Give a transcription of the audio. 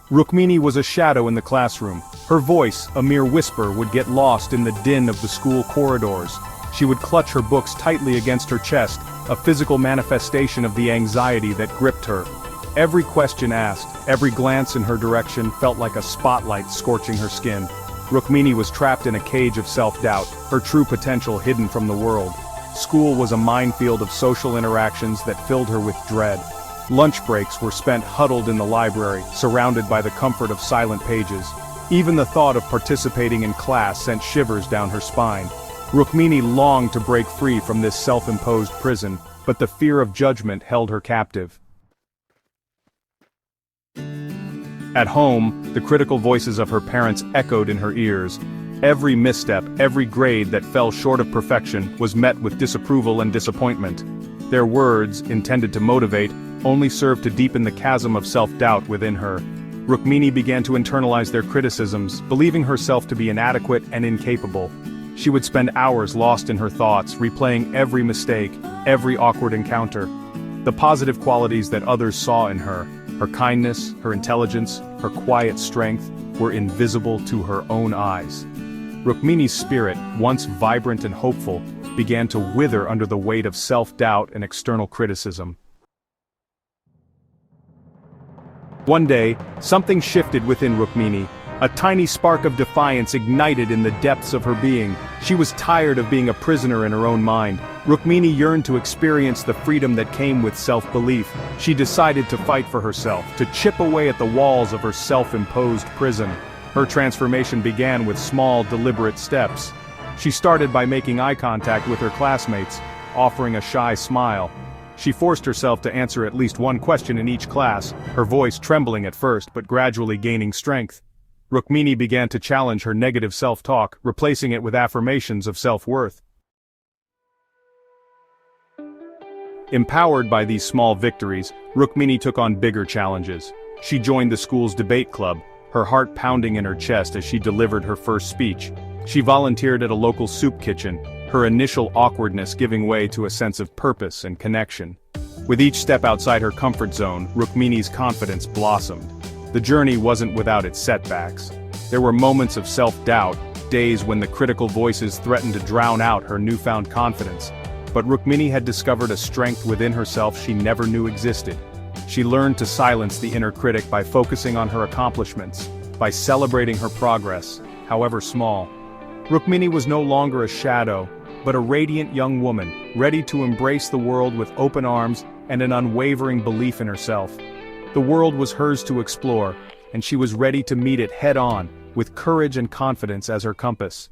Rukmini was a shadow in the classroom. Her voice, a mere whisper, would get lost in the din of the school corridors. She would clutch her books tightly against her chest, a physical manifestation of the anxiety that gripped her. Every question asked, every glance in her direction felt like a spotlight scorching her skin. Rukmini was trapped in a cage of self-doubt, her true potential hidden from the world. School was a minefield of social interactions that filled her with dread. Lunch breaks were spent huddled in the library, surrounded by the comfort of silent pages. Even the thought of participating in class sent shivers down her spine. Rukmini longed to break free from this self-imposed prison, but the fear of judgment held her captive. At home, the critical voices of her parents echoed in her ears. Every misstep, every grade that fell short of perfection was met with disapproval and disappointment. Their words, intended to motivate, only served to deepen the chasm of self-doubt within her. Rukmini began to internalize their criticisms, believing herself to be inadequate and incapable. She would spend hours lost in her thoughts, replaying every mistake, every awkward encounter. The positive qualities that others saw in her kindness, her intelligence, her quiet strength, were invisible to her own eyes. Rukmini's spirit, once vibrant and hopeful, began to wither under the weight of self-doubt and external criticism. One day, something shifted within Rukmini. A tiny spark of defiance ignited in the depths of her being. She was tired of being a prisoner in her own mind. Rukmini yearned to experience the freedom that came with self-belief. She decided to fight for herself, to chip away at the walls of her self-imposed prison. Her transformation began with small, deliberate steps. She started by making eye contact with her classmates, offering a shy smile. She forced herself to answer at least one question in each class, her voice trembling at first but gradually gaining strength. Rukmini began to challenge her negative self-talk, replacing it with affirmations of self-worth. Empowered by these small victories, Rukmini took on bigger challenges. She joined the school's debate club, her heart pounding in her chest as she delivered her first speech. She volunteered at a local soup kitchen, her initial awkwardness giving way to a sense of purpose and connection. With each step outside her comfort zone, Rukmini's confidence blossomed. The journey wasn't without its setbacks. There were moments of self-doubt, days when the critical voices threatened to drown out her newfound confidence. But Rukmini had discovered a strength within herself she never knew existed. She learned to silence the inner critic by focusing on her accomplishments, by celebrating her progress, however small. Rukmini was no longer a shadow, but a radiant young woman, ready to embrace the world with open arms and an unwavering belief in herself. The world was hers to explore, and she was ready to meet it head-on, with courage and confidence as her compass.